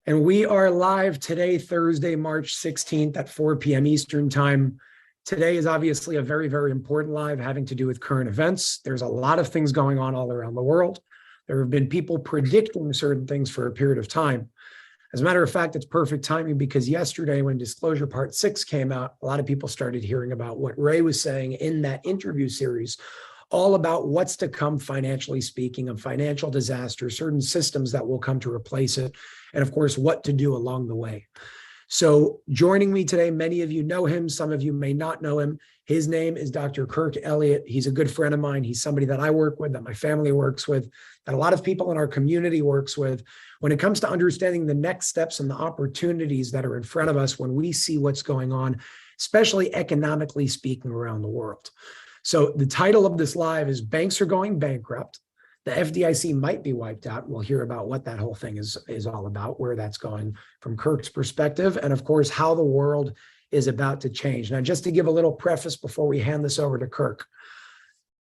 And we are live today, Thursday, March 16th at 4 p.m. Eastern Time. Today is obviously a very, very important live having to do with current events. There's a lot of things going on all around the world. There have been people predicting certain things for a period of time. As a matter of fact, it's perfect timing because yesterday when Disclosure Part 6 came out, a lot of people started hearing about what Ray was saying in that interview series, all about what's to come financially speaking, of financial disaster, certain systems that will come to replace it, and of course, what to do along the way. So joining me today, many of you know him, some of you may not know him. His name is Dr. Kirk Elliott. He's a good friend of mine. He's somebody that I work with, that my family works with, that a lot of people in our community works with. When it comes to understanding the next steps and the opportunities that are in front of us when we see what's going on, especially economically speaking around the world. So the title of this live is Banks Are Going Bankrupt. The FDIC might be wiped out. We'll hear about what that whole thing is all about, where that's going from Kirk's perspective, and of course, how the world is about to change. Now, just to give a little preface before we hand this over to Kirk,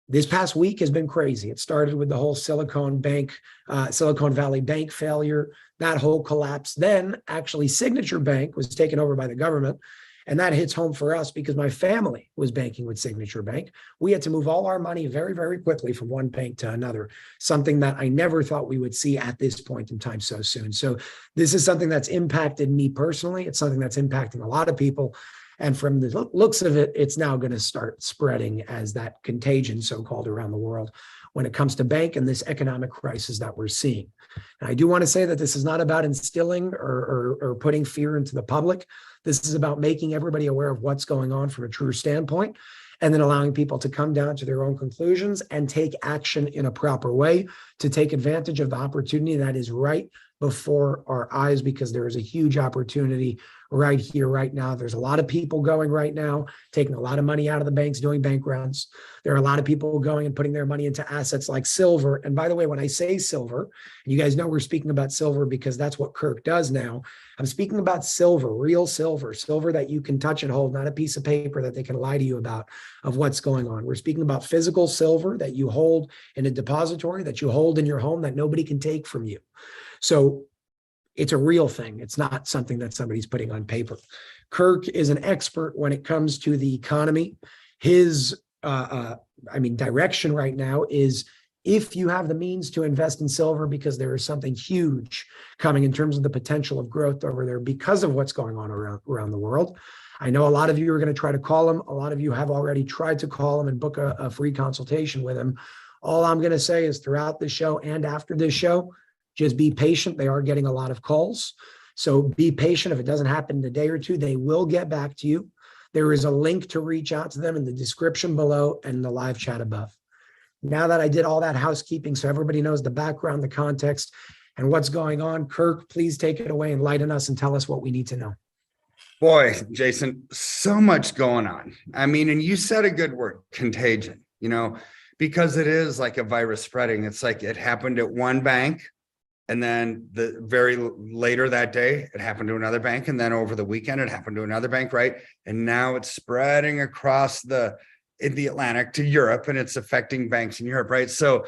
this past week has been crazy. It started with the whole Silicon Valley Bank failure, that whole collapse. Then actually Signature Bank was taken over by the government. And that hits home for us because my family was banking with Signature Bank. We had to move all our money very, very quickly from one bank to another, something that I never thought we would see at this point in time so soon. So this is something that's impacted me personally. It's something that's impacting a lot of people. And from the looks of it, it's now going to start spreading as that contagion, so-called, around the world when it comes to bank and this economic crisis that we're seeing. And I do want to say that this is not about instilling or putting fear into the public. This is about making everybody aware of what's going on from a true standpoint, and then allowing people to come down to their own conclusions and take action in a proper way to take advantage of the opportunity that is right before our eyes, because there is a huge opportunity right here, right now. There's a lot of people going right now, taking a lot of money out of the banks, doing bank runs. There are a lot of people going and putting their money into assets like silver. And by the way, when I say silver, you guys know we're speaking about silver because that's what Kirk does now. I'm speaking about silver, real silver, silver that you can touch and hold, not a piece of paper that they can lie to you about of what's going on. We're speaking about physical silver that you hold in a depository, that you hold in your home, that nobody can take from you. So it's a real thing. It's not something that somebody's putting on paper. Kirk is an expert when it comes to the economy. His, direction right now is, if you have the means to invest in silver, because there is something huge coming in terms of the potential of growth over there because of what's going on around the world. I know a lot of you are going to try to call him. A lot of you have already tried to call him and book a free consultation with him. All I'm going to say is throughout the show and after this show, just be patient. They are getting a lot of calls. So be patient. If it doesn't happen in a day or two, they will get back to you. There is a link to reach out to them in the description below and the live chat above. Now that I did all that housekeeping so everybody knows the background, the context, and what's going on, Kirk, please take it away, enlighten us, and tell us what we need to know. Boy, Jason, so much going on. I mean, and you said a good word, contagion, because it is like a virus spreading. It's like it happened at one bank, and then the very later that day, it happened to another bank. And then over the weekend, it happened to another bank, right? And now it's spreading across in the Atlantic to Europe, and it's affecting banks in Europe, right? So,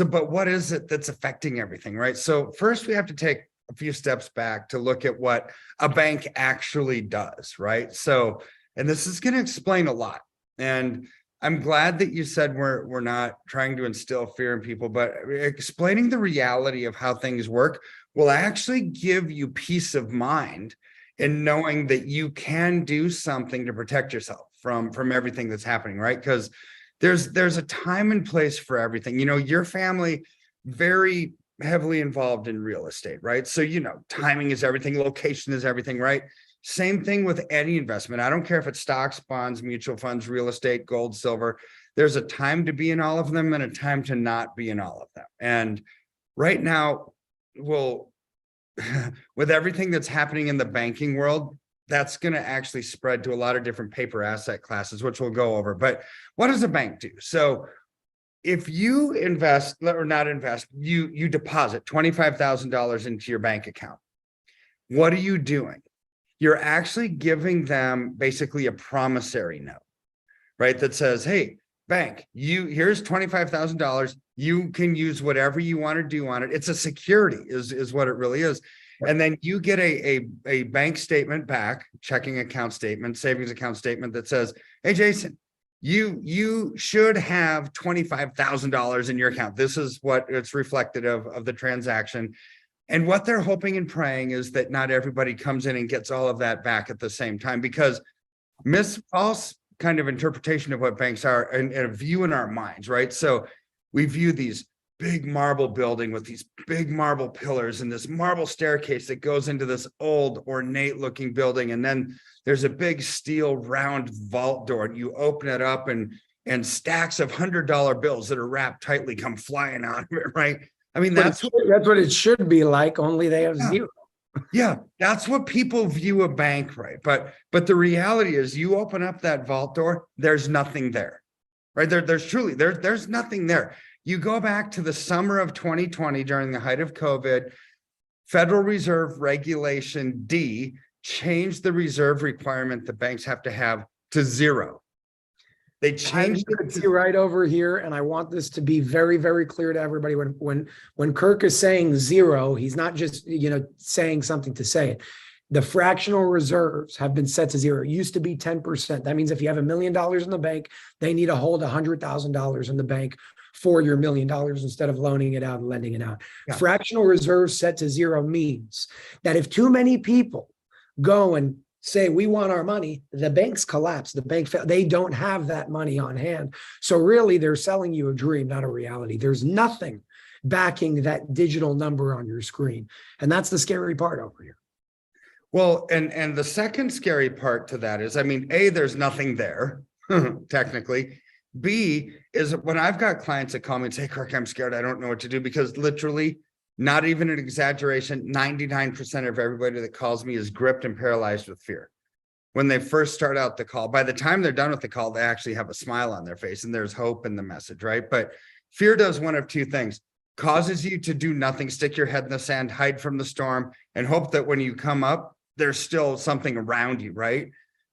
but what is it that's affecting everything, right? So first we have to take a few steps back to look at what a bank actually does, right? So, and this is going to explain a lot. And I'm glad that you said we're not trying to instill fear in people, but explaining the reality of how things work will actually give you peace of mind in knowing that you can do something to protect yourself from everything that's happening, right? Because there's a time and place for everything. Your family very heavily involved in real estate, right? So timing is everything, location is everything, right? Same thing with any investment. I don't care if it's stocks, bonds, mutual funds, real estate, gold, silver. There's a time to be in all of them and a time to not be in all of them. And right now, with everything that's happening in the banking world, that's going to actually spread to a lot of different paper asset classes, which we'll go over. But what does a bank do? So if you invest or not invest, you deposit $25,000 into your bank account. What are you doing? You're actually giving them basically a promissory note, right? That says, hey, bank, here's $25,000. You can use whatever you want to do on it. It's a security is what it really is. And then you get a bank statement back, checking account statement, savings account statement that says, hey, Jason, you should have $25,000 in your account. This is what it's reflected of the transaction. And what they're hoping and praying is that not everybody comes in and gets all of that back at the same time, because false kind of interpretation of what banks are and a view in our minds, right? So we view these big marble building with these big marble pillars and this marble staircase that goes into this old ornate looking building. And then there's a big steel round vault door, and you open it up and stacks of $100 bills that are wrapped tightly come flying out of it, right? I mean, that's what it should be like, only they have zero. Yeah, that's what people view a bank, right? But the reality is, you open up that vault door, there's nothing there, right? There's nothing there. You go back to the summer of 2020 during the height of COVID, Federal Reserve Regulation D changed the reserve requirement that banks have to zero. They changed it right over here, and I want this to be very, very clear to everybody. When Kirk is saying zero, he's not just saying something to say it. The fractional reserves have been set to zero. It used to be 10%. That means if you have $1 million in the bank, they need to hold $100,000 in the bank for your $1 million instead of loaning it out and lending it out. Yeah. Fractional reserves set to zero means that if too many people go and say, we want our money, the banks collapse, they don't have that money on hand. So really they're selling you a dream, not a reality. There's nothing backing that digital number on your screen. And that's the scary part over here. Well, and the second scary part to that is, I mean, A, there's nothing there, technically. B is when I've got clients that call me and say, Kirk, I'm scared, I don't know what to do, because literally, not even an exaggeration, 99% of everybody that calls me is gripped and paralyzed with fear. When they first start out the call, by the time they're done with the call, they actually have a smile on their face and there's hope in the message, right? But fear does one of two things: causes you to do nothing, stick your head in the sand, hide from the storm, and hope that when you come up, there's still something around you, right?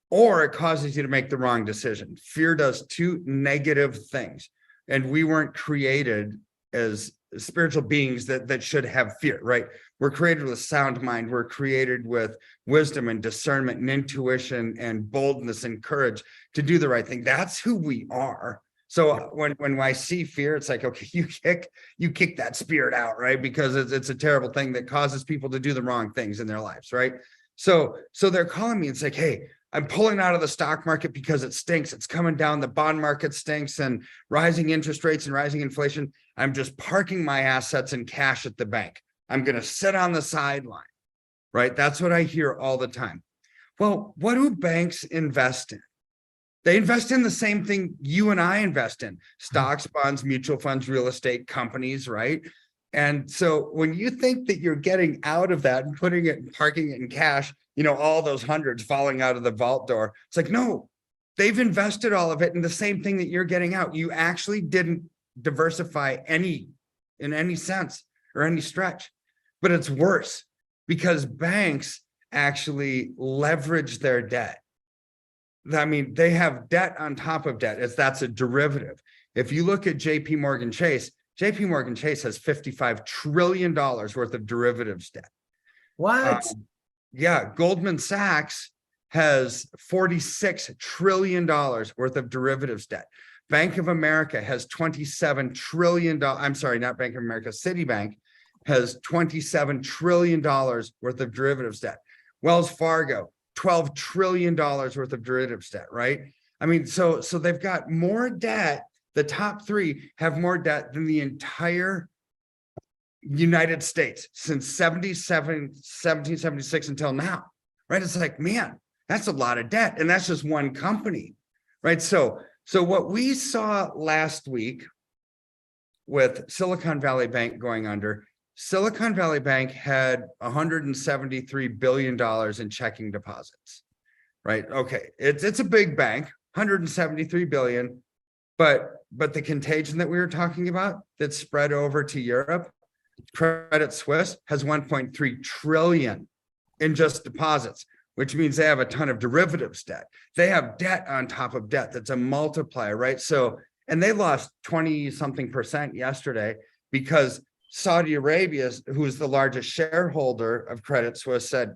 Or it causes you to make the wrong decision. Fear does two negative things. And we weren't created as spiritual beings that should have fear, right? We're created with a sound mind. We're created with wisdom and discernment and intuition and boldness and courage to do the right thing. That's who we are. So when I see fear, it's like, okay, you kick that spirit out, right? Because it's a terrible thing that causes people to do the wrong things in their lives, right? So they're calling me and it's like, hey, I'm pulling out of the stock market because it stinks. It's coming down. The bond market stinks, and rising interest rates and rising inflation. I'm just parking my assets in cash at the bank. I'm going to sit on the sideline, right? That's what I hear all the time. Well, what do banks invest in? They invest in the same thing you and I invest in: stocks, bonds, mutual funds, real estate, companies, right? And so when you think that you're getting out of that and putting it and parking it in cash, all those hundreds falling out of the vault door, it's like, no, they've invested all of it in the same thing that you're getting out. You actually didn't diversify in any sense or any stretch. But it's worse, because banks actually leverage their debt. I mean, they have debt on top of debt. That's a derivative. If you look at JP Morgan Chase has $55 trillion worth of derivatives debt. What? Yeah, Goldman Sachs has $46 trillion worth of derivatives debt. Bank of America has $27 trillion. I'm sorry, not Bank of America. Citibank has $27 trillion worth of derivatives debt. Wells Fargo, $12 trillion worth of derivatives debt, right? I mean, so they've got more debt. The top three have more debt than the entire United States since 1776 until now, right? It's like, man, that's a lot of debt. And that's just one company, right? So what we saw last week with Silicon Valley Bank going under, Silicon Valley Bank had $173 billion in checking deposits, right? Okay, it's a big bank, $173 billion, but the contagion that we were talking about that spread over to Europe, Credit Suisse has 1.3 trillion in just deposits, which means they have a ton of derivatives debt. They have debt on top of debt. That's a multiplier, right? So, and they lost 20 something percent yesterday because Saudi Arabia, who is the largest shareholder of Credit Suisse, said,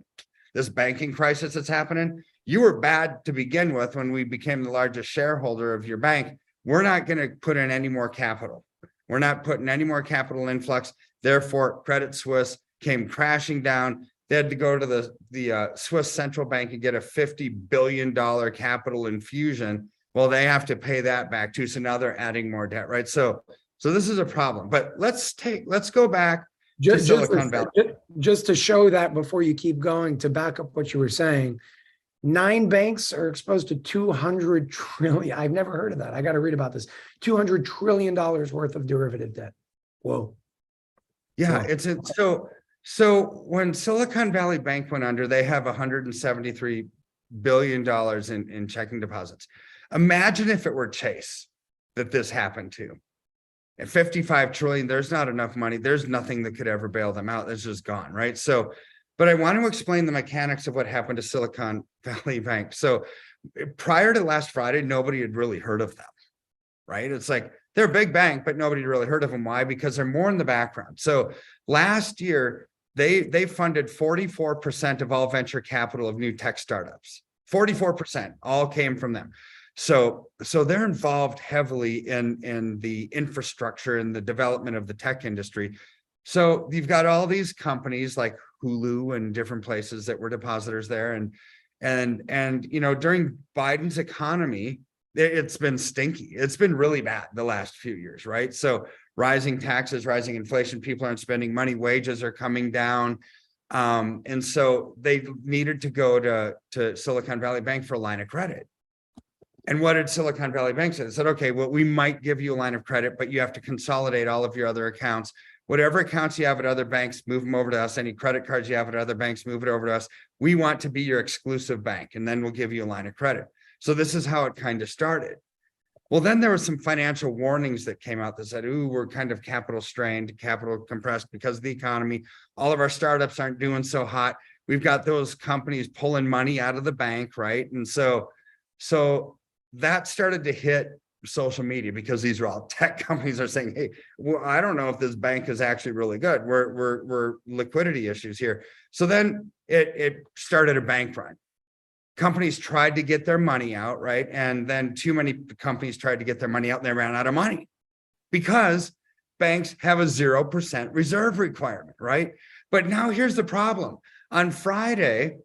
this banking crisis that's happening, you were bad to begin with when we became the largest shareholder of your bank. We're not going to put in any more capital. We're not putting any more capital influx. Therefore, Credit Suisse came crashing down. They had to go to the Swiss central bank and get a $50 billion capital infusion. Well, they have to pay that back too. So now they're adding more debt, right? So this is a problem. But let's go back to Silicon Valley. Just to show that before you keep going, to back up what you were saying, 9 banks are exposed to 200 trillion. I've never heard of that. I got to read about this. $200 trillion worth of derivative debt. Whoa. Yeah, wow. So when Silicon Valley Bank went under, they have $173 billion in checking deposits. Imagine if it were Chase that this happened to. At 55 trillion, there's not enough money. There's nothing that could ever bail them out. It's just gone, right? So, but I want to explain the mechanics of what happened to Silicon Valley Bank. So prior to last Friday, nobody had really heard of them, right? It's like they're a big bank, but nobody had really heard of them. Why? Because they're more in the background. So last year, they funded 44% of all venture capital of new tech startups. 44% all came from them. So they're involved heavily in the infrastructure and the development of the tech industry. So you've got all these companies like Hulu and different places that were depositors there. And you know, during Biden's economy, it's been stinky. It's been really bad the last few years, right? So rising taxes, rising inflation, people aren't spending money, wages are coming down. And so they needed to go to Silicon Valley Bank for a line of credit. And what did Silicon Valley Bank say? They said, okay, well, we might give you a line of credit, but you have to consolidate all of your other accounts. Whatever accounts you have at other banks, move them over to us. Any credit cards you have at other banks, move it over to us. We want to be your exclusive bank, and then we'll give you a line of credit. So this is how it kind of started. Well, then there were some financial warnings that came out that said, ooh, we're kind of capital strained, capital compressed because of the economy. All of our startups aren't doing so hot. We've got those companies pulling money out of the bank, right? And so that started to hit social media because these are all tech companies are saying, hey, well, I don't know if this bank is actually really good. We're liquidity issues here. So then it started a bank run. Companies tried to get their money out, right? And then too many companies tried to get their money out and they ran out of money because banks have a 0% reserve requirement, right? But now here's the problem. On Friday,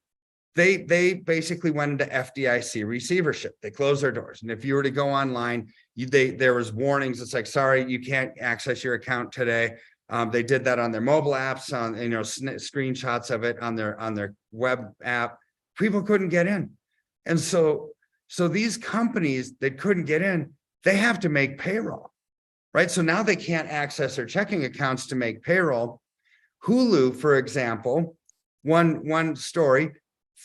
they basically went into FDIC receivership. They closed their doors. And if you were to go online, there was warnings. It's like, sorry, you can't access your account today. They did that on their mobile apps, on screenshots of it on their web app. People couldn't get in. And so these companies that couldn't get in, they have to make payroll, right? So now they can't access their checking accounts to make payroll. Hulu, for example, one story,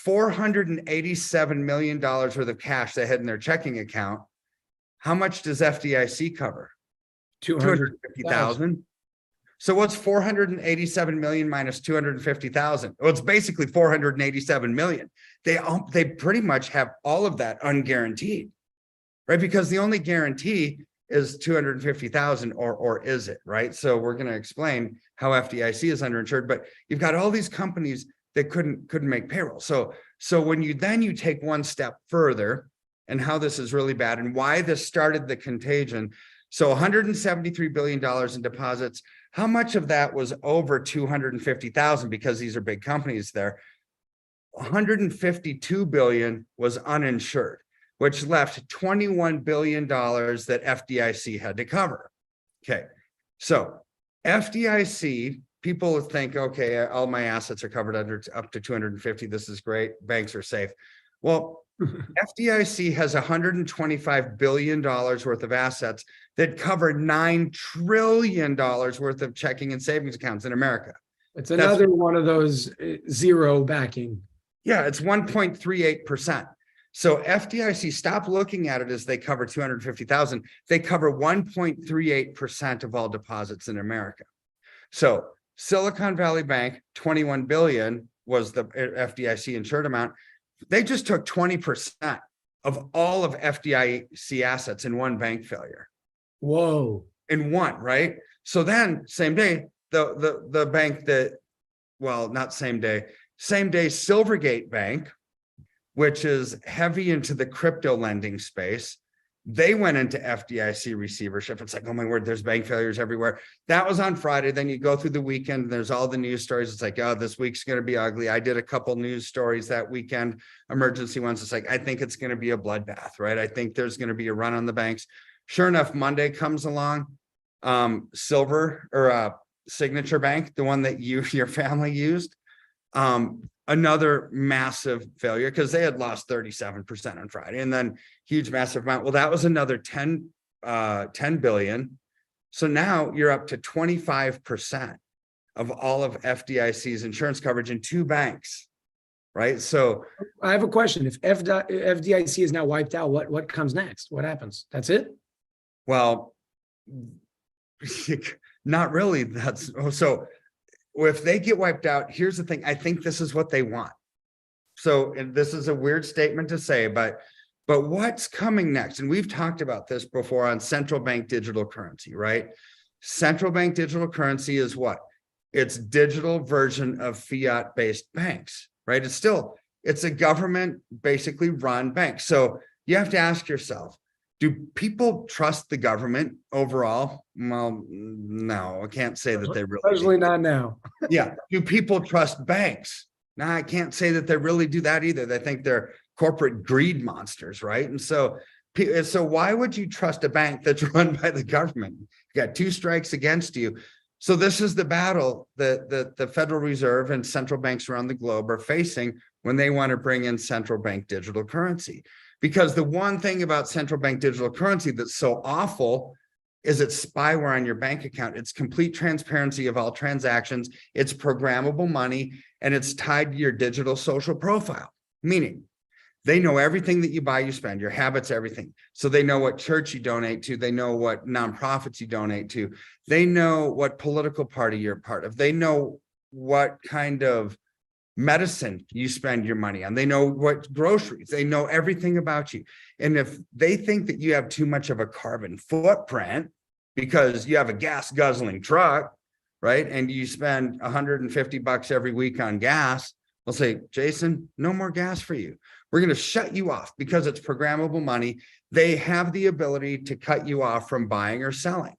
$487 million worth of cash they had in their checking account. How much does FDIC cover? 250,000. So what's 487 million minus 250,000? Well, it's basically 487 million. They pretty much have all of that unguaranteed, right? Because the only guarantee is 250,000, or is it, right? So we're going to explain how FDIC is underinsured, but you've got all these companies that couldn't make payroll. So when you take one step further, and how this is really bad and why this started the contagion. So $173 billion in deposits. How much of that was over 250,000? Because these are big companies there. 152 billion was uninsured, which left $21 billion that FDIC had to cover. Okay, so FDIC, people think, okay, all my assets are covered under up to 250. This is great. Banks are safe. Well, FDIC has $125 billion worth of assets that cover $9 trillion worth of checking and savings accounts in America. It's another one of those zero backing. Yeah, it's 1.38%. So FDIC, stop looking at it as they cover 250,000. They cover 1.38% of all deposits in America. So Silicon Valley Bank, 21 billion was the FDIC insured amount. They just took 20% of all of FDIC assets in one bank failure. Whoa. In one, right? So then same day, the bank that, well, not same day, Silvergate Bank, which is heavy into the crypto lending space. They went into FDIC receivership. It's like, oh my word, there's bank failures everywhere. That was on Friday. Then you go through the weekend, there's all the news stories. It's like, oh, this week's going to be ugly. I did a couple news stories that weekend, emergency ones. It's like, I think it's going to be a bloodbath, right? I think there's going to be a run on the banks. Sure enough, Monday comes along. Signature Bank, the one that your family used, another massive failure because they had lost 37% on Friday, and then huge, massive amount. Well, that was another 10 billion. So now you're up to 25% of all of FDIC's insurance coverage in two banks, right? So I have a question. If FDIC is now wiped out, what comes next? What happens? That's it? Well, not really. That's so. If they get wiped out, here's the thing. I think this is what they want. So, and this is a weird statement to say, but what's coming next? And we've talked about this before on central bank digital currency, right? Central bank digital currency is what? It's digital version of fiat-based banks, right? It's a government basically run bank. So you have to ask yourself, do people trust the government overall? Well, no, I can't say that they really Especially do. not now. Yeah. Do people trust banks? No, I can't say that they really do that either. They think they're corporate greed monsters, right? And so why would you trust a bank that's run by the government? You got two strikes against you. So this is the battle that the Federal Reserve and central banks around the globe are facing when they want to bring in central bank digital currency. Because the one thing about central bank digital currency that's so awful is it's spyware on your bank account. It's complete transparency of all transactions. It's programmable money, and it's tied to your digital social profile, meaning they know everything that you buy, you spend, your habits, everything. So they know what church you donate to. They know what nonprofits you donate to. They know what political party you're part of. They know what kind of medicine you spend your money on. They know what groceries, they know everything about you. And if they think that you have too much of a carbon footprint because you have a gas guzzling truck, right? And you spend $150 every week on gas, they'll say, Jason, no more gas for you. We're going to shut you off because it's programmable money. They have the ability to cut you off from buying or selling.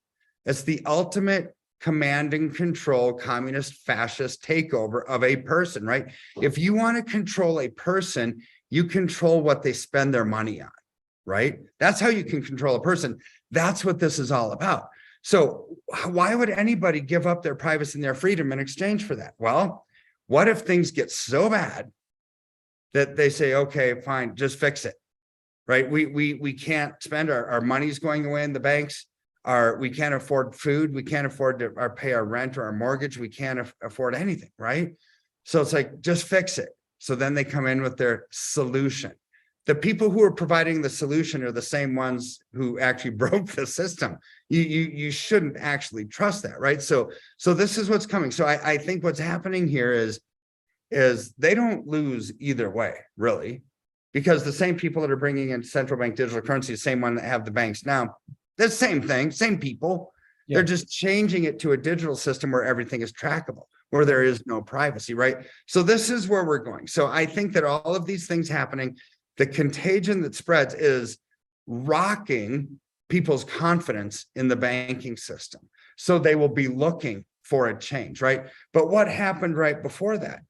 It's the ultimate command and control, communist, fascist takeover of a person, right? If you want to control a person, you control what they spend their money on, right? That's how you can control a person. That's what this is all about. So why would anybody give up their privacy and their freedom in exchange for that? Well, what if things get so bad that they say, okay, fine, just fix it, right? We can't spend our money's going away in the banks. We can't afford food. We can't afford to pay our rent or our mortgage. We can't afford anything, right? So it's like, just fix it. So then they come in with their solution. The people who are providing the solution are the same ones who actually broke the system. You shouldn't actually trust that, right? So this is what's coming. So I think what's happening here is they don't lose either way, really, because the same people that are bringing in central bank digital currency, the same one that have the banks now, the same thing, same people. Yeah. They're just changing it to a digital system where everything is trackable, where there is no privacy, right? So this is where we're going. So I think that all of these things happening, the contagion that spreads is rocking people's confidence in the banking system. So they will be looking for a change, right? But what happened right before that?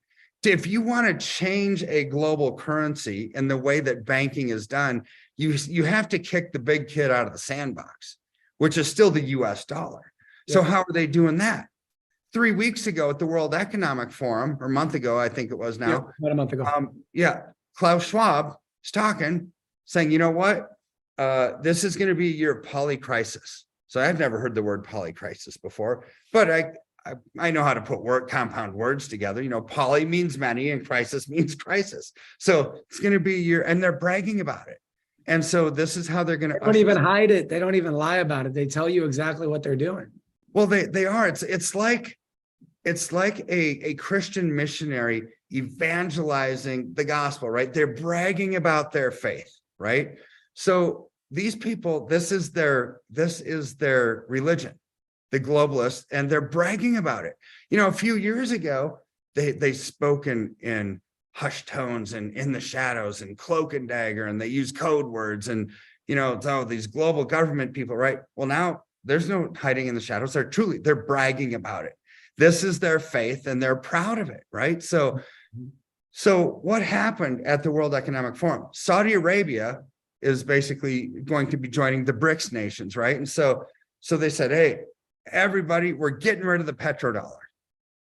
If you want to change a global currency in the way that banking is done, you have to kick the big kid out of the sandbox, which is still the US dollar. Yeah. So how are they doing that? 3 weeks ago at the World Economic Forum, or a month ago, I think it was now. Yeah, about a month ago. Klaus Schwab is talking, saying, you know what? This is going to be your polycrisis. So I've never heard the word polycrisis before, but I know how to put compound words together. You know, poly means many and crisis means crisis. So it's going to be and they're bragging about it. And so this is how they're going to. They don't even hide it. They don't even lie about it. They tell you exactly what they're doing. Well, they are. It's like a Christian missionary evangelizing the gospel, right? They're bragging about their faith, right? So these people, this is their religion. the globalists, and they're bragging about it. You know, a few years ago, they spoke in hushed tones and in the shadows and cloak and dagger, and they use code words and, you know, so these global government people, right? Well, now there's no hiding in the shadows. They're bragging about it. This is their faith and they're proud of it, right? So what happened at the World Economic Forum? Saudi Arabia is basically going to be joining the BRICS nations, right? And so they said, hey, everybody, we're getting rid of the petrodollar,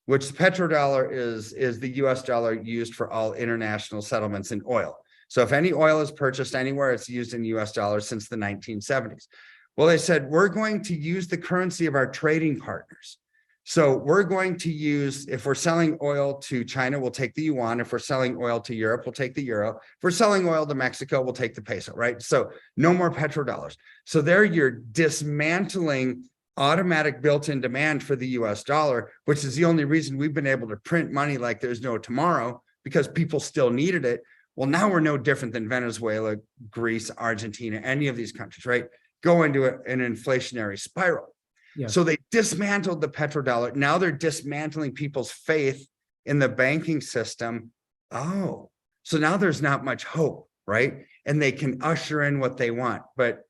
which the petrodollar is the US dollar used for all international settlements in oil. So if any oil is purchased anywhere, it's used in US dollars since the 1970s. Well, they said, we're going to use the currency of our trading partners. So we're going to use, if we're selling oil to China, we'll take the yuan. If we're selling oil to Europe, we'll take the euro. If we're selling oil to Mexico, we'll take the peso, right? So no more petrodollars. So there you're dismantling automatic built-in demand for the US dollar, which is the only reason we've been able to print money like there's no tomorrow, because people still needed it. Well, now we're no different than Venezuela, Greece, Argentina, any of these countries, right? Go into an inflationary spiral. Yeah. So they dismantled the petrodollar. Now they're dismantling people's faith in the banking system. Oh, so now there's not much hope, right? And they can usher in what they want, but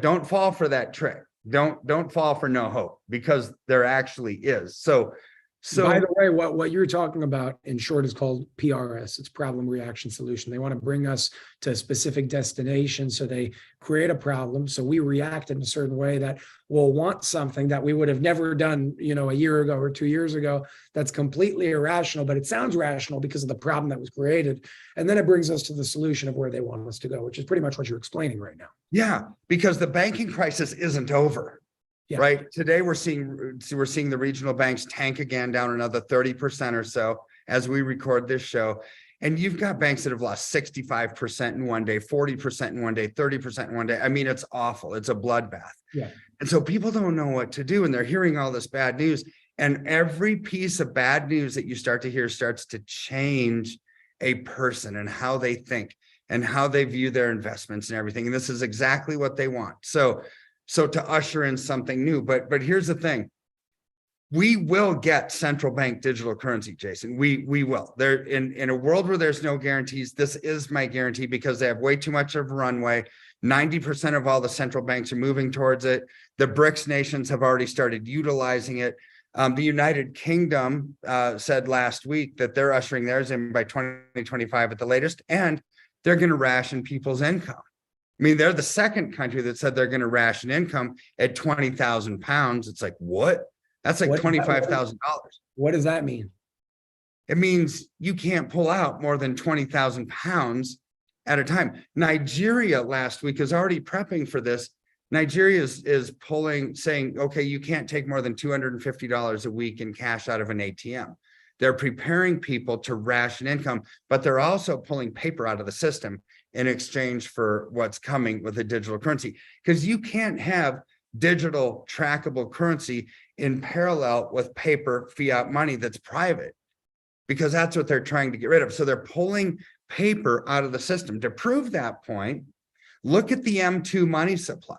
don't fall for that trick. Don't fall for no hope, because there actually is. So by the way, what you're talking about in short is called PRS. It's problem, reaction, solution. They want to bring us to a specific destination. So they create a problem. So we react in a certain way that will want something that we would have never done, you know, a year ago or 2 years ago. That's completely irrational, but it sounds rational because of the problem that was created. And then it brings us to the solution of where they want us to go, which is pretty much what you're explaining right now. Yeah, because the banking crisis isn't over. Yeah. Right. Today, we're seeing the regional banks tank again, down another 30% or so as we record this show. And you've got banks that have lost 65% in one day, 40% in one day, 30% in one day. I mean, it's awful. It's a bloodbath. Yeah. And so people don't know what to do, and they're hearing all this bad news. And every piece of bad news that you start to hear starts to change a person and how they think and how they view their investments and everything. And this is exactly what they want. So to usher in something new, but here's the thing. We will get central bank digital currency, Jason. We will. There in a world where there's no guarantees, this is my guarantee, because they have way too much of a runway. 90% of all the central banks are moving towards it. The BRICS nations have already started utilizing it. The United Kingdom said last week that they're ushering theirs in by 2025 at the latest, and they're going to ration people's income. I mean, they're the second country that said they're going to ration income at 20,000 pounds. It's like, what? That's like $25,000. What does that mean? It means you can't pull out more than 20,000 pounds at a time. Nigeria last week is already prepping for this. Nigeria is saying, okay, you can't take more than $250 a week in cash out of an ATM. They're preparing people to ration income, but they're also pulling paper out of the system in exchange for what's coming with a digital currency, because you can't have digital trackable currency in parallel with paper fiat money that's private, because that's what they're trying to get rid of. So they're pulling paper out of the system. To prove that point, look at the M2 money supply.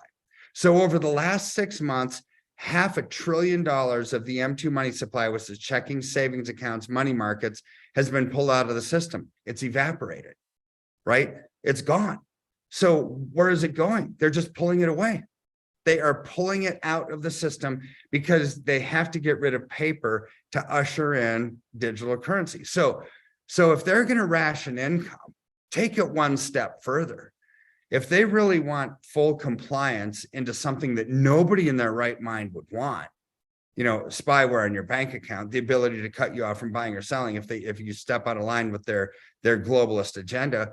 So over the last 6 months, $500 billion of the M2 money supply, which is checking, savings accounts, money markets, has been pulled out of the system. It's evaporated, right? It's gone. So where is it going? They're just pulling it away. They are pulling it out of the system because they have to get rid of paper to usher in digital currency. So if they're going to ration income, take it one step further. If they really want full compliance into something that nobody in their right mind would want, you know, spyware on your bank account, the ability to cut you off from buying or selling if you step out of line with their globalist agenda.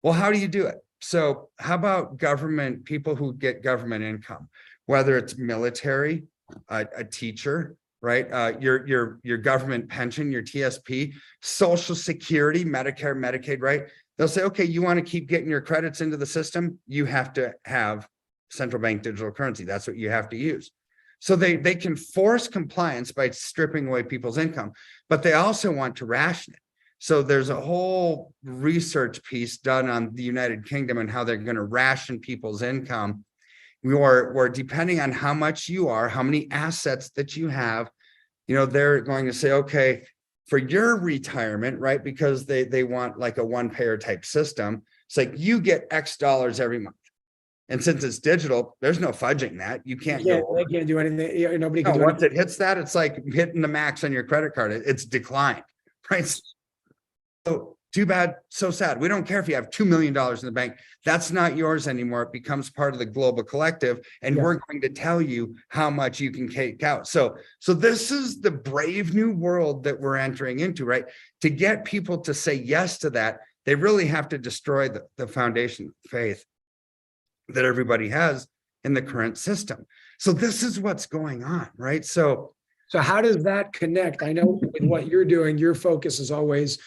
Well, how do you do it? So how about government, people who get government income, whether it's military, a teacher, right? Your government pension, your TSP, Social Security, Medicare, Medicaid, right? They'll say, okay, you want to keep getting your credits into the system, you have to have central bank digital currency. That's what you have to use. So they can force compliance by stripping away people's income, but they also want to ration it. So there's a whole research piece done on the United Kingdom and how they're going to ration people's income. we're depending on how much you are, how many assets that you have, they're going to say, okay, for your retirement, right? Because they want like a one payer type system. It's like you get X dollars every month. And since it's digital, there's no fudging that. You can't go. They can't do anything. Nobody No, can do once anything. it hits that, it's like hitting the max on your credit card. It's declined, right? So too bad, so sad. We don't care if you have $2 million in the bank. That's not yours anymore. It becomes part of the global collective, and Yeah. we're going to tell you how much you can take out. So this is the brave new world that we're entering into, right? To get people to say yes to that, they really have to destroy the foundation of faith that everybody has in the current system. So this is what's going on, right? So how does that connect? I know with what you're doing, your focus is always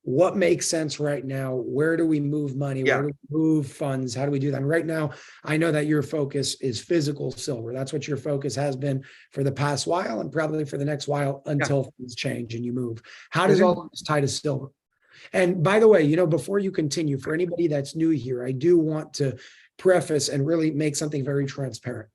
what makes sense right now. Where do we move money? Yeah. Where do we move funds? How do we do that? And right now, I know that your focus is physical silver. That's what your focus has been for the past while, and probably for the next while until things change and you move. How does all of this tie to silver? And by the way, before you continue, for anybody that's new here, I do want to preface and really make something very transparent.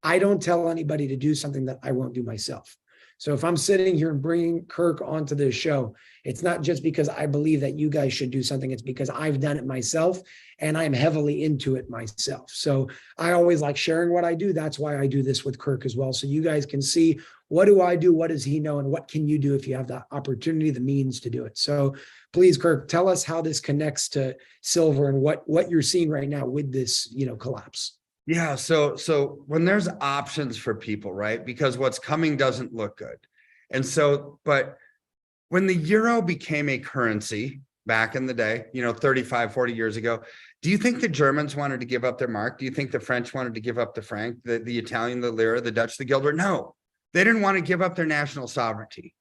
I don't tell anybody to do something that I won't do myself. So if I'm sitting here and bringing Kirk onto this show, it's not just because I believe that you guys should do something. It's because I've done it myself and I'm heavily into it myself. So I always like sharing what I do. That's why I do this with Kirk as well. So you guys can see, what do I do? What does he know? And what can you do if you have the opportunity, the means to do it? So please, Kirk, tell us how this connects to silver and what you're seeing right now with this, collapse. yeah, so when there's options for people, right? Because what's coming doesn't look good. And so, but when the euro became a currency back in the day, 35, 40 years ago, do you think the Germans wanted to give up their mark? Do you think the French wanted to give up the franc, the Italian, the lira, the Dutch, the guilder? No, they didn't want to give up their national sovereignty.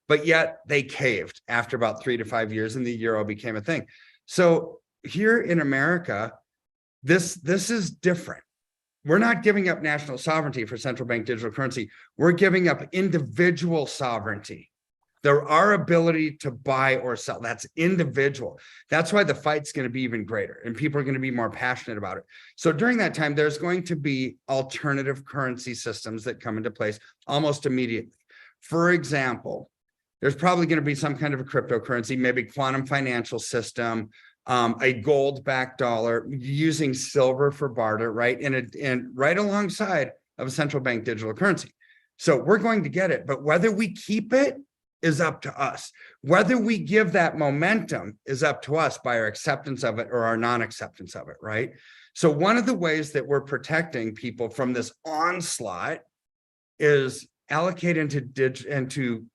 But yet they caved after about 3 to 5 years and the euro became a thing. So here in America, this is different. We're not giving up national sovereignty for central bank digital currency. We're giving up individual sovereignty. Our ability to buy or sell, that's individual. That's why the fight's going to be even greater and people are going to be more passionate about it. So during that time, there's going to be alternative currency systems that come into place almost immediately. For example, there's probably going to be some kind of a cryptocurrency, maybe quantum financial system, a gold-backed dollar using silver for barter, right? And right alongside of a central bank digital currency. So we're going to get it, but whether we keep it is up to us. Whether we give that momentum is up to us by our acceptance of it or our non-acceptance of it, right? So one of the ways that we're protecting people from this onslaught is allocate into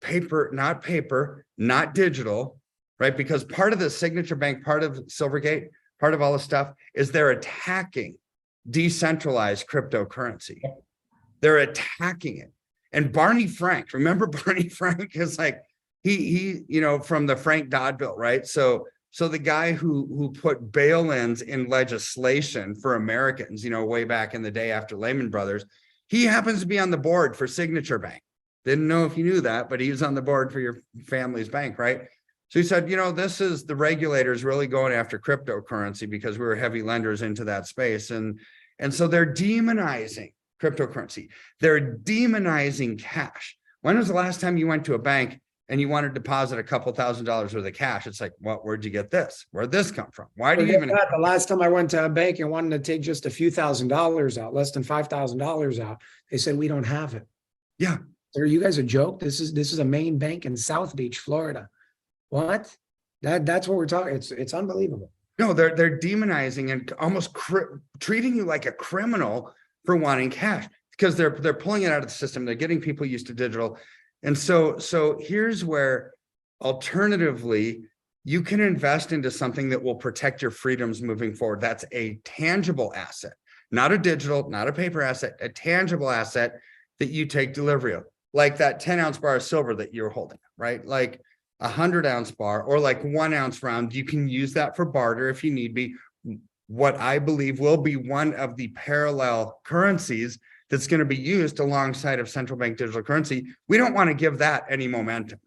paper, not digital, right? Because part of the signature bank, part of Silvergate, part of all the stuff is they're attacking decentralized cryptocurrency. They're attacking it. And Barney Frank, remember Barney Frank is like, he from the Frank Dodd bill, right? So the guy who put bail-ins in legislation for Americans, way back in the day after Lehman Brothers, he happens to be on the board for Signature Bank. Didn't know if you knew that, but he was on the board for your family's bank, right? So he said, this is the regulators really going after cryptocurrency because we were heavy lenders into that space. And so they're demonizing cryptocurrency. They're demonizing cash. When was the last time you went to a bank and you want to deposit a couple $1,000s worth of cash? It's like, where'd you get this? Where'd this come from? Why do you even? The last time I went to a bank and wanted to take just a few $1,000s out, less than $5,000 out, they said, we don't have it. Yeah. Are you guys a joke? This is a main bank in South Beach, Florida. What? That's what we're talking. It's unbelievable. No, they're demonizing and almost treating you like a criminal for wanting cash because they're pulling it out of the system. They're getting people used to digital. And so here's where alternatively, you can invest into something that will protect your freedoms moving forward. That's a tangible asset, not a digital, not a paper asset, a tangible asset that you take delivery of, like that 10-ounce bar of silver that you're holding, right? Like a 100-ounce bar or like 1 ounce round. You can use that for barter if you need be. What I believe will be one of the parallel currencies that's going to be used alongside of central bank digital currency. We don't want to give that any momentum.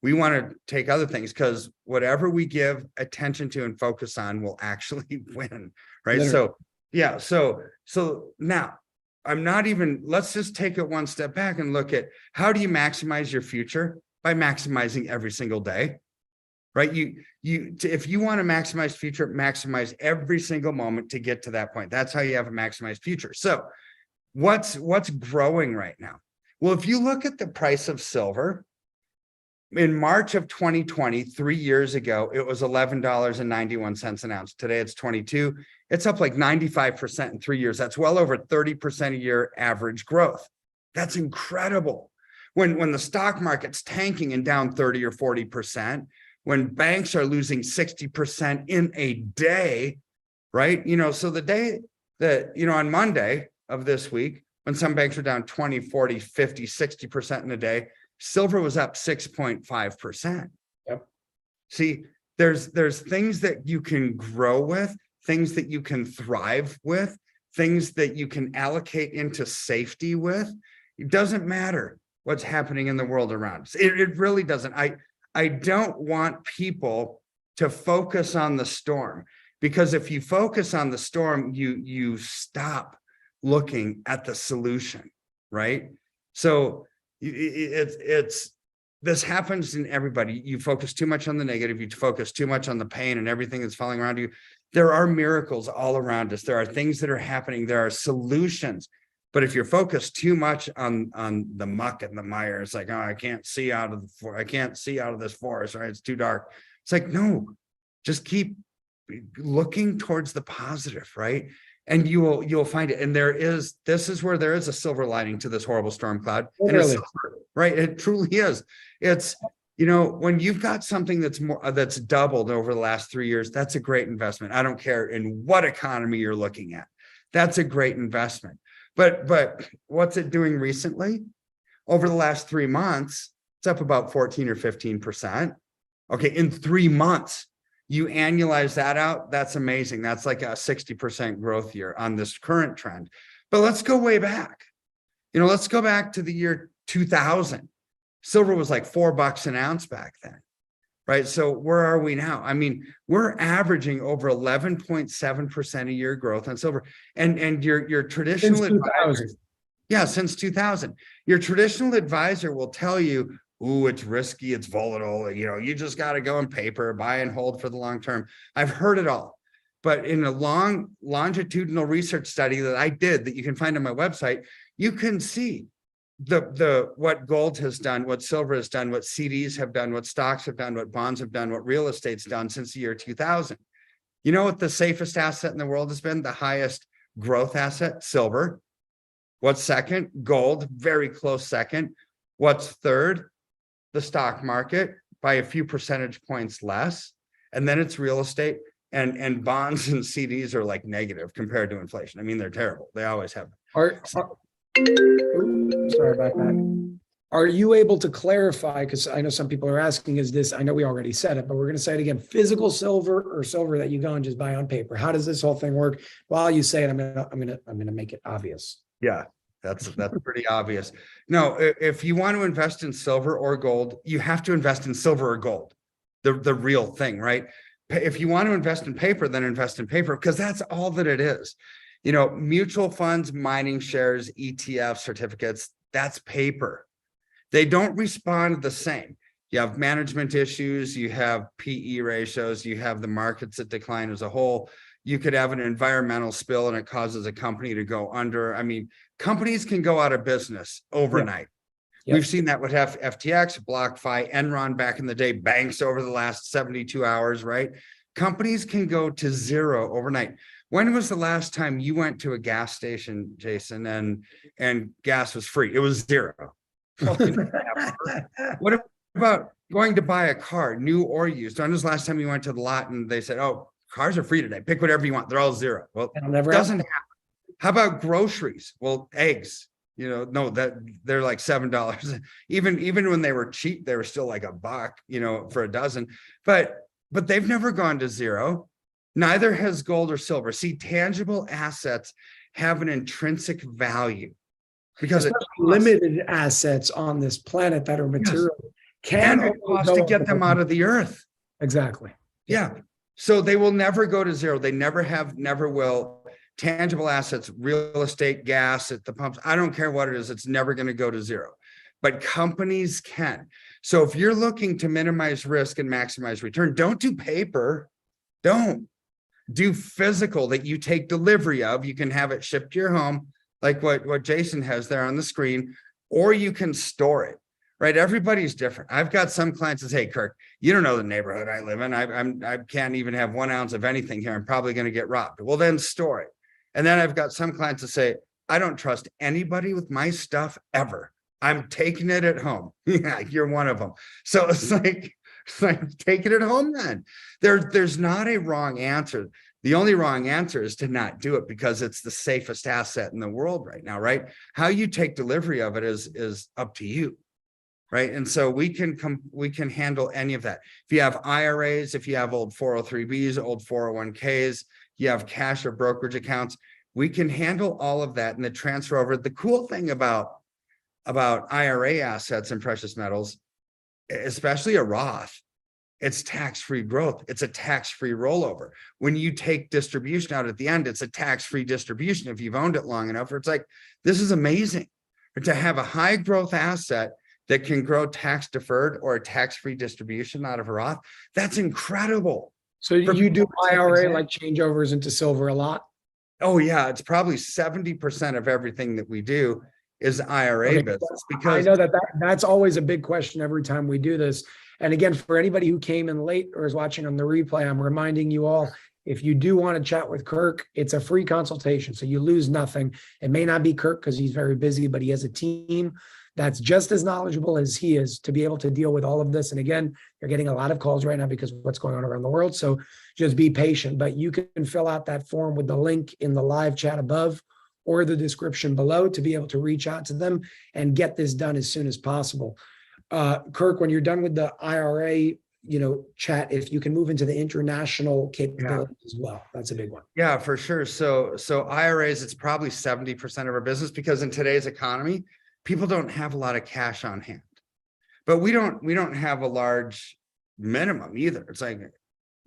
We want to take other things because whatever we give attention to and focus on will actually win, right? Literally. Yeah. So now I'm not even, let's just take it one step back and look at how do you maximize your future? By maximizing every single day, right? If you want to maximize future, maximize every single moment to get to that point. That's how you have a maximized future. So what's growing right now? Well, if you look at the price of silver, in March of 2020, 3 years ago, it was $11.91 an ounce. Today it's 22. It's up like 95% in 3 years. That's well over 30% a year average growth. That's incredible. When the stock market's tanking and down 30 or 40%, when banks are losing 60% in a day, right? So the day that, on Monday of this week, when some banks are down 20, 40, 50, 60% in a day, silver was up 6.5%. Yep. See, there's things that you can grow with, things that you can thrive with, things that you can allocate into safety with. It doesn't matter what's happening in the world around us. It really doesn't. I don't want people to focus on the storm, because if you focus on the storm, you stop looking at the solution, right? So this happens in everybody. You focus too much on the negative, you focus too much on the pain and everything that's falling around you. There are miracles all around us. There are things that are happening. There are solutions. But if you're focused too much on the muck and the mire, it's like, oh, I can't see out of this forest, right? It's too dark. It's like, no, just keep looking towards the positive, right? And you'll find it. And this is where there is a silver lining to this horrible storm cloud. Oh, and really? it's silver, right? It truly is. It's, when you've got something that's doubled over the last 3 years, that's a great investment. I don't care in what economy you're looking at. That's a great investment. But what's it doing recently? Over the last 3 months, it's up about 14 or 15%. Okay, in 3 months. You annualize that out, that's amazing. That's like a 60% growth year on this current trend. But let's go way back. Let's go back to the year 2000. Silver was like $4 an ounce back then, right? So where are we now? I mean, we're averaging over 11.7% a year growth on silver. And your traditional advisor, since 2000, your traditional advisor will tell you, ooh, it's risky, it's volatile, you just got to go in paper, buy and hold for the long term. I've heard it all. But in a long longitudinal research study that I did that you can find on my website, you can see what gold has done, what silver has done, what CDs have done, what stocks have done, what bonds have done, what real estate's done since the year 2000. You know what the safest asset in the world has been? The highest growth asset? Silver. What's second? Gold, very close second. What's third? The stock market, by a few percentage points less. And then it's real estate, and bonds and CDs are like negative compared to inflation. I mean, they're terrible. They always have been. Sorry about that. Are you able to clarify, because I know some people are asking, I know we already said it, but we're going to say it again, physical silver or silver that you go and just buy on paper? How does this whole thing work? While you say it, I'm gonna make it obvious. Yeah. That's pretty obvious. No, if you want to invest in silver or gold, you have to invest in silver or gold, the real thing, right? If you want to invest in paper, then invest in paper, because that's all that it is. Mutual funds, mining shares, ETF certificates, that's paper. They don't respond the same. You have management issues, you have PE ratios, you have the markets that decline as a whole. You could have an environmental spill and it causes a company to go under. I mean, companies can go out of business overnight. Yep. We've seen that with FTX, BlockFi, Enron back in the day, banks over the last 72 hours, right? Companies can go to zero overnight. When was the last time you went to a gas station, Jason, and gas was free? It was zero. What about going to buy a car, new or used? When was the last time you went to the lot and they said, oh, cars are free today. Pick whatever you want. They're all zero. Well, it doesn't happen. How about groceries? Well, eggs, no, that they're like $7. Even when they were cheap, they were still like $1, for a dozen. But they've never gone to zero. Neither has gold or silver. See, tangible assets have an intrinsic value because limited assets on this planet that are material can cost to get them out of the earth. Exactly. Yeah. So they will never go to zero. They never have, never will. tangible assets, real estate, gas at the pumps, I don't care what it is, it's never going to go to zero. But companies can. So if you're looking to minimize risk and maximize return, don't do paper. Don't do physical that you take delivery of. You can have it shipped to your home, like what Jason has there on the screen, or you can store it, right? Everybody's different. I've got some clients that say, hey, Kirk, you don't know the neighborhood I live in. I can't even have 1 ounce of anything here. I'm probably going to get robbed. Well, then store it. And then I've got some clients that say, I don't trust anybody with my stuff ever. I'm taking it at home. Yeah, you're one of them. So it's like take it at home then. There's not a wrong answer. The only wrong answer is to not do it because it's the safest asset in the world right now, right? How you take delivery of it is up to you, right? And so we can handle any of that. If you have IRAs, if you have old 403Bs, old 401Ks, you have cash or brokerage accounts, we can handle all of that and the transfer over. The cool thing about IRA assets and precious metals, especially a Roth, it's tax-free growth. It's a tax-free rollover. When you take distribution out at the end, it's a tax-free distribution if you've owned it long enough. It's like, this is amazing. To have a high growth asset that can grow tax deferred or a tax-free distribution out of a Roth, that's incredible. So you do IRA like changeovers into silver a lot? Oh yeah, it's probably 70% of everything that we do is IRA business, because I know that's always a big question every time we do this. And again, for anybody who came in late or is watching on the replay, I'm reminding you all, if you do want to chat with Kirk, it's a free consultation. So you lose nothing. It may not be Kirk because he's very busy, but he has a team that's just as knowledgeable as he is to be able to deal with all of this. And again, you're getting a lot of calls right now because of what's going on around the world. So just be patient, but you can fill out that form with the link in the live chat above or the description below to be able to reach out to them and get this done as soon as possible. Kirk, when you're done with the IRA, chat, if you can move into the international capabilities as well, that's a big one. Yeah, for sure. So IRAs, it's probably 70% of our business because in today's economy, people don't have a lot of cash on hand, but we don't have a large minimum either. It's like,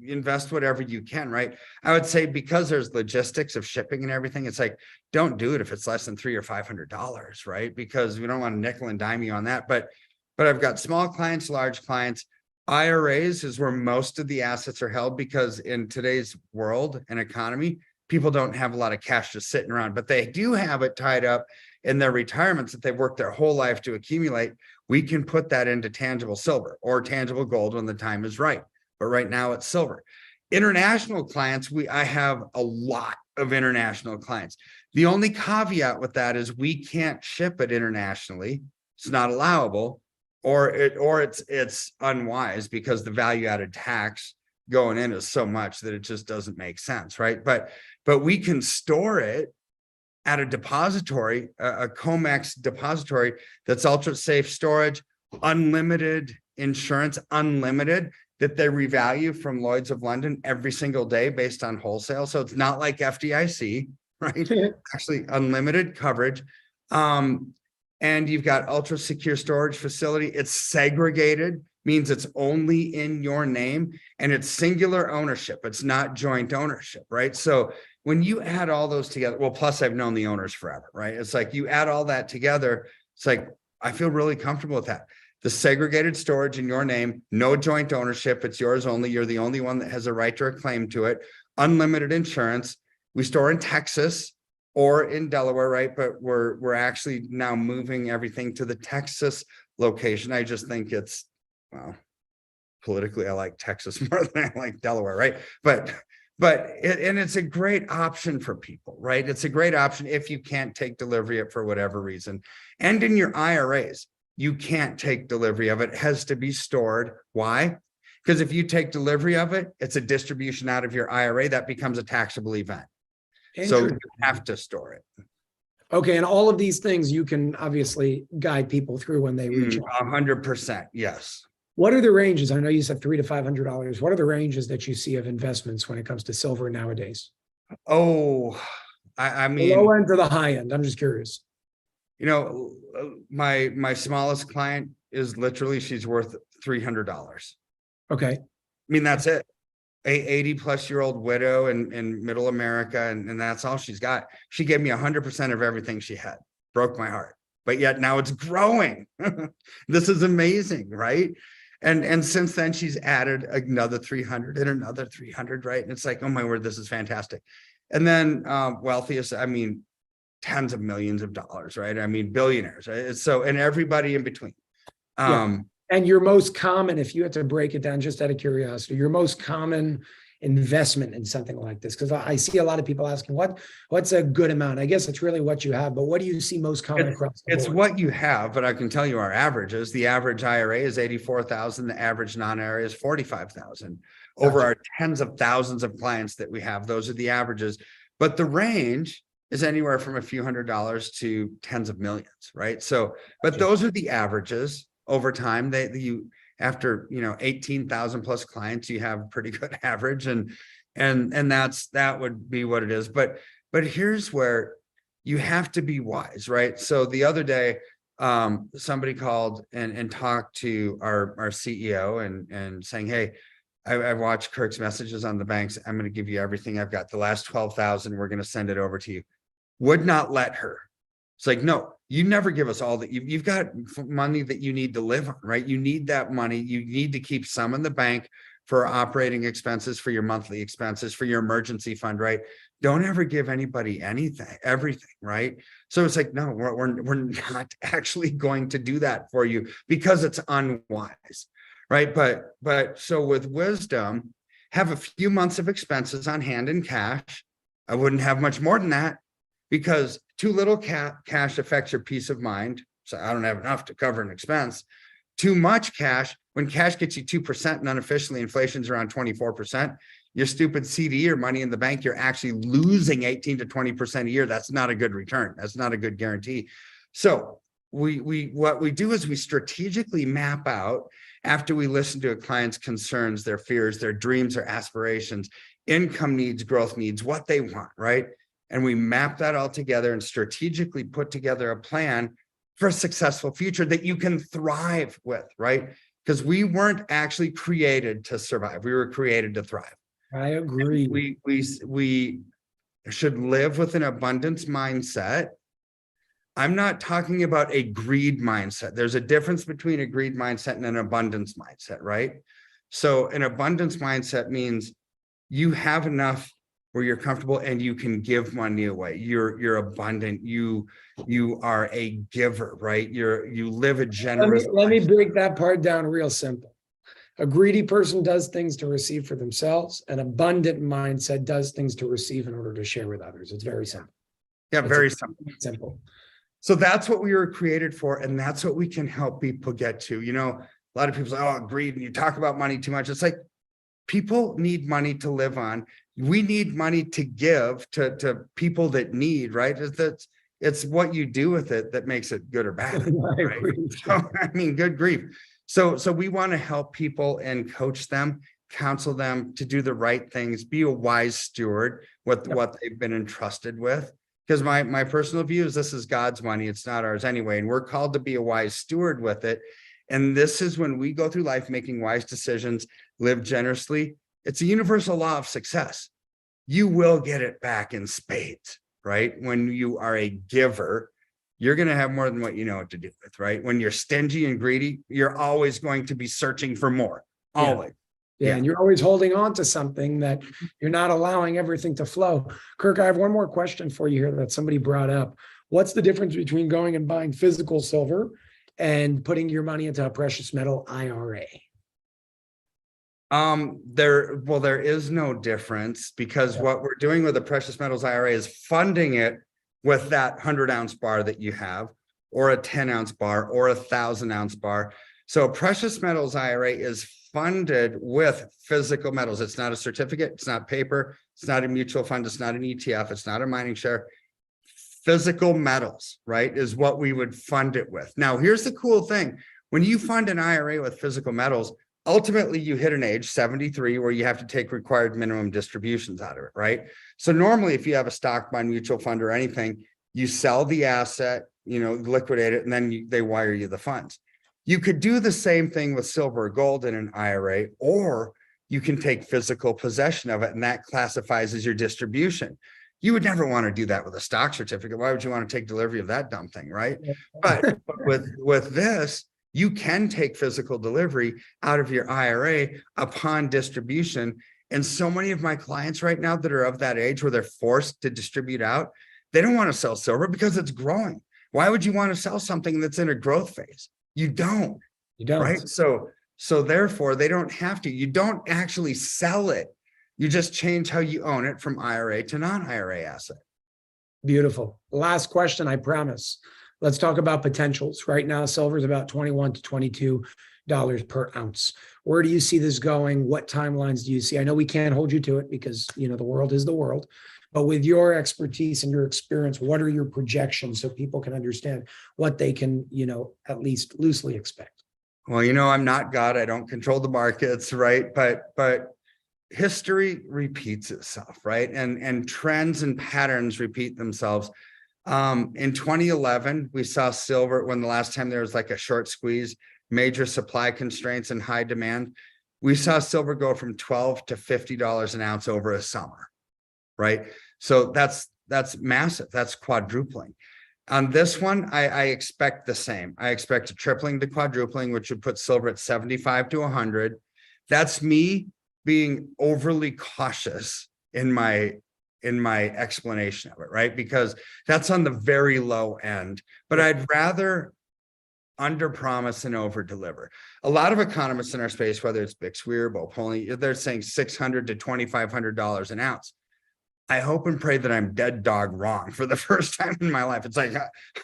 invest whatever you can, right? I would say because there's logistics of shipping and everything, it's like, don't do it if it's less than $300 or $500, right? Because we don't want to nickel and dime you on that. But I've got small clients, large clients. IRAs is where most of the assets are held because in today's world and economy, people don't have a lot of cash just sitting around, but they do have it tied up in their retirements that they've worked their whole life to accumulate. We can put that into tangible silver or tangible gold when the time is right. But right now it's silver. International clients, I have a lot of international clients. The only caveat with that is we can't ship it internationally. It's not allowable, or it's unwise because the value added tax going in is so much that it just doesn't make sense, right? But we can store it at a depository, a COMEX depository that's ultra safe storage, unlimited insurance, unlimited, that they revalue from Lloyd's of London every single day based on wholesale. So it's not like FDIC, right? Actually unlimited coverage. And you've got ultra secure storage facility. It's segregated, means it's only in your name, and it's singular ownership. It's not joint ownership, right? So when you add all those together, well, plus I've known the owners forever, right? It's like you add all that together. It's like, I feel really comfortable with that. The segregated storage in your name, no joint ownership. It's yours only. You're the only one that has a right to a claim to it. Unlimited insurance. We store in Texas or in Delaware, right? But we're actually now moving everything to the Texas location. I just think it's, well, politically, I like Texas more than I like Delaware, right? But it's a great option for people, right? It's a great option if you can't take delivery of it for whatever reason. And in your IRAs, you can't take delivery of it. It has to be stored. Why? Because if you take delivery of it, it's a distribution out of your IRA that becomes a taxable event. So you have to store it. Okay. And all of these things you can obviously guide people through when they reach out. 100%. Yes. What are the ranges? I know you said $300 to $500. What are the ranges that you see of investments when it comes to silver nowadays? Oh, I mean, the low end to the high end. I'm just curious. My smallest client is literally, she's worth $300. Okay. I mean, that's it. a 80-plus-year-old widow in middle America, and that's all she's got. She gave me 100% of everything she had. Broke my heart. But yet now it's growing. This is amazing, right? And since then she's added another 300 and another 300, right? And it's like, oh my word, this is fantastic. And then wealthiest, I mean, tens of millions of dollars, right? I mean, billionaires, right? So, and everybody in between. And your most common, if you had to break it down just out of curiosity, your most common investment in something like this? Because I see a lot of people asking, what's a good amount? I guess it's really what you have, but what do you see most common across the board? It's what you have, but I can tell you our averages. The average IRA is 84,000. The average non-IRA is 45,000. Over our tens of thousands of clients that we have, those are the averages. But the range is anywhere from a few $100s to tens of millions, right? So, but those are the averages. Over time, after 18,000 plus clients, you have a pretty good average, and that would be what it is. But here's where you have to be wise, right? So the other day, somebody called and talked to our CEO and saying, hey, I watched Kirk's messages on the banks. I'm going to give you everything I've got. The last 12,000, we're going to send it over to you. Would not let her. It's like, no, you never give us all that. You've got money that you need to live on, right? You need that money. You need to keep some in the bank for operating expenses, for your monthly expenses, for your emergency fund, right? Don't ever give anybody everything, right? So it's like, no, we're not actually going to do that for you because it's unwise, right? But so with wisdom, have a few months of expenses on hand in cash. I wouldn't have much more than that, because too little cash affects your peace of mind. So I don't have enough to cover an expense. Too much cash, when cash gets you 2% and unofficially inflation's around 24%, your stupid CD or money in the bank, you're actually losing 18 to 20% a year. That's not a good return. That's not a good guarantee. So what we do is we strategically map out, after we listen to a client's concerns, their fears, their dreams, their aspirations, income needs, growth needs, what they want, right? And we map that all together and strategically put together a plan for a successful future that you can thrive with, right? Because we weren't actually created to survive. We were created to thrive. I agree. We should live with an abundance mindset. I'm not talking about a greed mindset. There's a difference between a greed mindset and an abundance mindset, right? So an abundance mindset means you have enough where you're comfortable and you can give money away. You're abundant. You are a giver, right? You live a generous life. Let me break that part down real simple. A greedy person does things to receive for themselves. An abundant mindset does things to receive in order to share with others. It's very simple. Yeah, very simple. Simple. So that's what we were created for, and that's what we can help people get to. A lot of people say, oh, greed, and you talk about money too much. It's like, people need money to live on. We need money to give to people that need, right? It's what you do with it that makes it good or bad. Right? So, I mean, good grief. So we want to help people and coach them, counsel them to do the right things, be a wise steward with what they've been entrusted with. Because my personal view is this is God's money. It's not ours anyway. And we're called to be a wise steward with it. And this is when we go through life making wise decisions, live generously. It's a universal law of success. You will get it back in spades, right? When you are a giver, you're going to have more than what you know what to do with, right? When you're stingy and greedy, you're always going to be searching for more, always. Yeah, and you're always holding on to something that you're not allowing everything to flow. Kirk, I have one more question for you here that somebody brought up. What's the difference between going and buying physical silver and putting your money into a precious metal IRA? There is no difference, because what we're doing with the precious metals IRA is funding it with that 100-ounce bar that you have, or a 10-ounce bar, or a 1,000-ounce bar. So a precious metals IRA is funded with physical metals. It's not a certificate. It's not paper. It's not a mutual fund. It's not an ETF. It's not a mining share. Physical metals, right, is what we would fund it with. Now, here's the cool thing. When you fund an IRA with physical metals, ultimately you hit an age 73 where you have to take required minimum distributions out of it, right? So normally if you have a stock, bond, mutual fund, or anything, you sell the asset, liquidate it, and then they wire you the funds. You could do the same thing with silver or gold in an IRA, or you can take physical possession of it, and that classifies as your distribution. You would never want to do that with a stock certificate. Why would you want to take delivery of that dumb thing, right? But with this, you can take physical delivery out of your IRA upon distribution. And so many of my clients right now that are of that age where they're forced to distribute out, they don't want to sell silver because it's growing. Why would you want to sell something that's in a growth phase? You don't. You don't. Right? So therefore, they don't have to. You don't actually sell it. You just change how you own it from IRA to non-IRA asset. Beautiful. Last question, I promise. Let's talk about potentials. Right now, silver is about $21 to $22 per ounce. Where do you see this going? What timelines do you see? I know we can't hold you to it because, the world is the world. But with your expertise and your experience, what are your projections so people can understand what they can, at least loosely expect? Well, I'm not God. I don't control the markets, right? But history repeats itself, right? And trends and patterns repeat themselves. In 2011, we saw silver when the last time there was like a short squeeze, major supply constraints and high demand. We saw silver go from $12 to $50 an ounce over a summer, right? So that's massive. That's quadrupling. On this one, I expect the same. I expect a tripling to quadrupling, which would put silver at 75 to 100. That's me being overly cautious in my explanation of it, right? Because that's on the very low end, but I'd rather under promise and over deliver. A lot of economists in our space, whether it's Bixby or Bopoli, they're saying $600 to $2,500 an ounce. I hope and pray that I'm dead dog wrong for the first time in my life. It's like,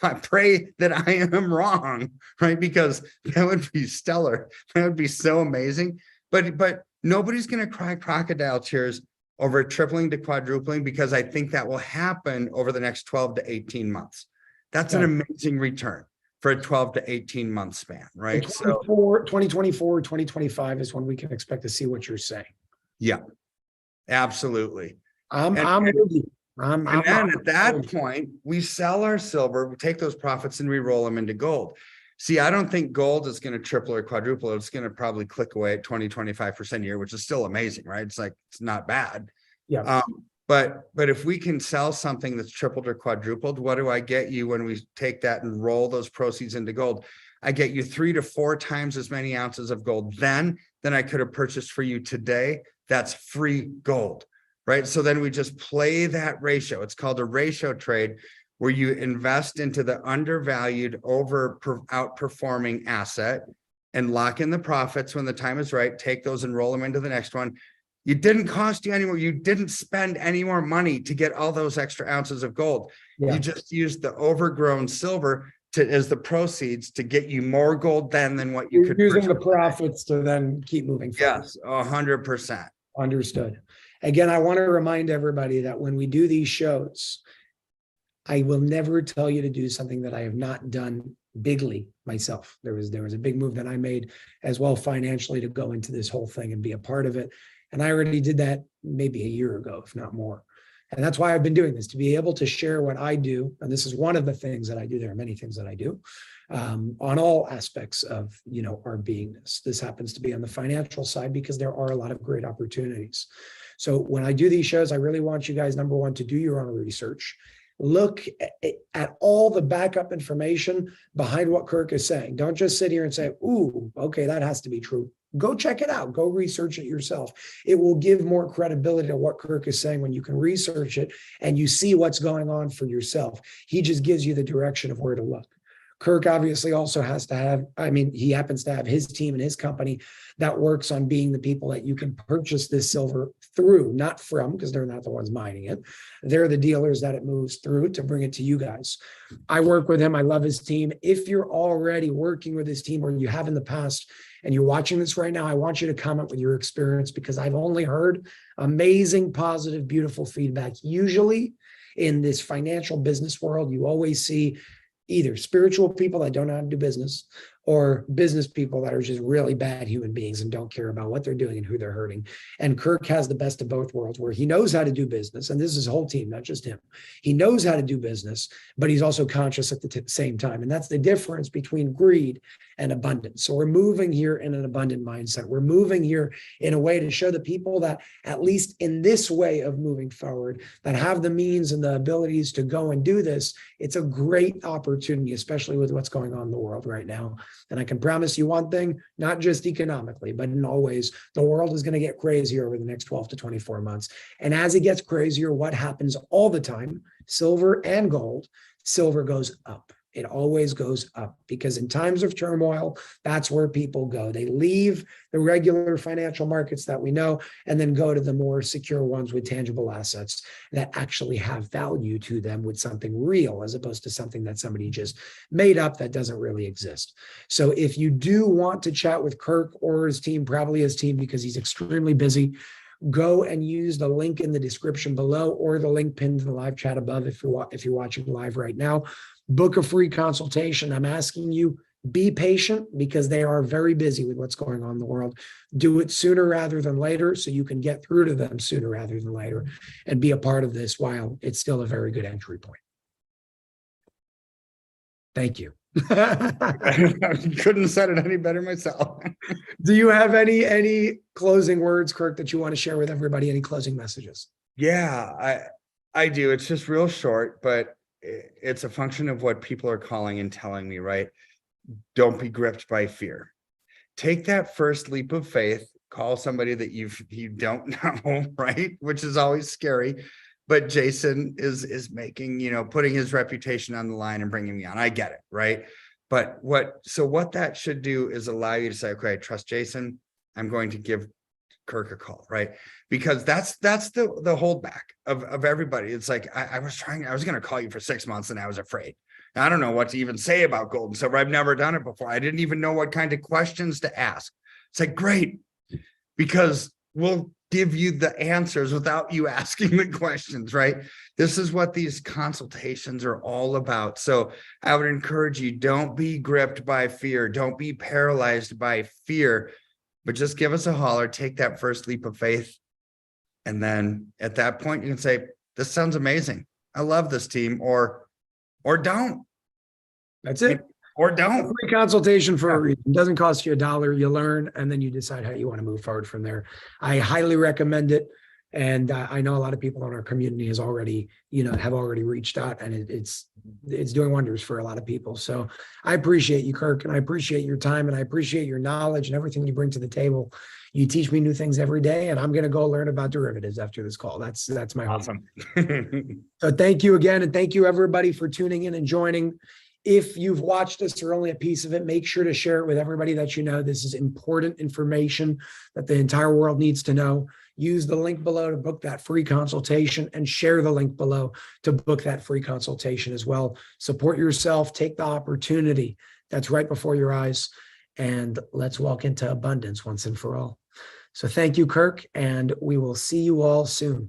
I pray that I am wrong, right? Because that would be stellar. That would be so amazing. But nobody's going to cry crocodile tears over tripling to quadrupling, because I think that will happen over the next 12 to 18 months. That's an amazing return for a 12 to 18 month span, right? 2024, 2025 is when we can expect to see what you're saying. Yeah, absolutely. I'm with you. And then at that point, we sell our silver, we take those profits and we roll them into gold. See, I don't think gold is going to triple or quadruple. It's going to probably click away at 20-25% a year, which is still amazing, right? It's not bad. Yeah. But if we can sell something that's tripled or quadrupled, what do I get you when we take that and roll those proceeds into gold? I get you 3 to 4 times as many ounces of gold than I could have purchased for you today. That's free gold, right? So then we just play that ratio. It's called a ratio trade, where you invest into the undervalued, outperforming asset and lock in the profits when the time is right, take those and roll them into the next one. It didn't cost you any more. You didn't spend any more money to get all those extra ounces of gold. Yeah. You just used the overgrown silver as the proceeds to get you more gold than what you could using the profits to then keep moving forward. Yes, 100%. Understood. Again, I want to remind everybody that when we do these shows, I will never tell you to do something that I have not done bigly myself. There was a big move that I made as well financially to go into this whole thing and be a part of it. And I already did that maybe a year ago, if not more. And that's why I've been doing this, to be able to share what I do. And this is one of the things that I do. There are many things that I do on all aspects of, our beingness. This happens to be on the financial side because there are a lot of great opportunities. So when I do these shows, I really want you guys, number one, to do your own research. Look at all the backup information behind what Kirk is saying. Don't just sit here and say, ooh, okay, that has to be true. Go check it out. Go research it yourself. It will give more credibility to what Kirk is saying when you can research it and you see what's going on for yourself. He just gives you the direction of where to look. Kirk obviously also has to have, he happens to have his team and his company that works on being the people that you can purchase this silver through, not from, because they're not the ones mining it. They're the dealers that it moves through to bring it to you guys. I work with him. I love his team. If you're already working with his team, or you have in the past, and you're watching this right now, I want you to comment with your experience, because I've only heard amazing, positive, beautiful feedback. Usually in this financial business world, you always see either spiritual people that don't know how to do business, or business people that are just really bad human beings and don't care about what they're doing and who they're hurting. And Kirk has the best of both worlds, where he knows how to do business. And this is his whole team, not just him. He knows how to do business, but he's also conscious at the same time. And that's the difference between greed and abundance. So we're moving here in an abundant mindset. We're moving here in a way to show the people that, at least in this way of moving forward, that have the means and the abilities to go and do this, it's a great opportunity, especially with what's going on in the world right now. And I can promise you one thing, not just economically, but in all ways, the world is going to get crazier over the next 12 to 24 months. And as it gets crazier, what happens all the time, silver and gold, silver goes up. It always goes up, because in times of turmoil, that's where people go. They leave the regular financial markets that we know and then go to the more secure ones with tangible assets that actually have value to them, with something real, as opposed to something that somebody just made up that doesn't really exist. So if you do want to chat with Kirk or his team, probably his team, because he's extremely busy, go and use the link in the description below, or the link pinned in the live chat above if you're watching live right now. Book a free consultation. I'm asking you, be patient, because they are very busy with what's going on in the world. Do it sooner rather than later, so you can get through to them sooner rather than later and be a part of this while it's still a very good entry point. Thank you. I couldn't have said it any better myself. Do you have any closing words, Kirk, that you want to share with everybody? Any closing messages? Yeah, I do. It's just real short, but it's a function of what people are calling and telling me, right? Don't be gripped by fear. Take that first leap of faith. Call somebody that you don't know, right? Which is always scary. But Jason is making, putting his reputation on the line and bringing me on. I get it, right? But what that should do is allow you to say, okay, I trust Jason. I'm going to give Kirk a call, right? Because that's the holdback of everybody. It's like, I was going to call you for 6 months and I was afraid. I don't know what to even say about gold and silver. I've never done it before. I didn't even know what kind of questions to ask. It's like, great, because we'll give you the answers without you asking the questions, right? This is what these consultations are all about. So I would encourage you, don't be gripped by fear. Don't be paralyzed by fear, but just give us a holler, take that first leap of faith. And then at that point, you can say, this sounds amazing. I love this team, or don't. That's it. Or don't. A free consultation for a reason. It doesn't cost you $1. You learn, and then you decide how you want to move forward from there. I highly recommend it. And I know a lot of people in our community have already reached out, and it's doing wonders for a lot of people. So I appreciate you, Kirk, and I appreciate your time, and I appreciate your knowledge and everything you bring to the table. You teach me new things every day, and I'm going to go learn about derivatives after this call. That's my awesome. So thank you again, and thank you everybody for tuning in and joining. If you've watched this or only a piece of it, make sure to share it with everybody that you know. This is important information that the entire world needs to know. Use the link below to book that free consultation, and share the link below to book that free consultation as well. Support yourself, take the opportunity that's right before your eyes, and let's walk into abundance once and for all. So thank you, Kirk, and we will see you all soon.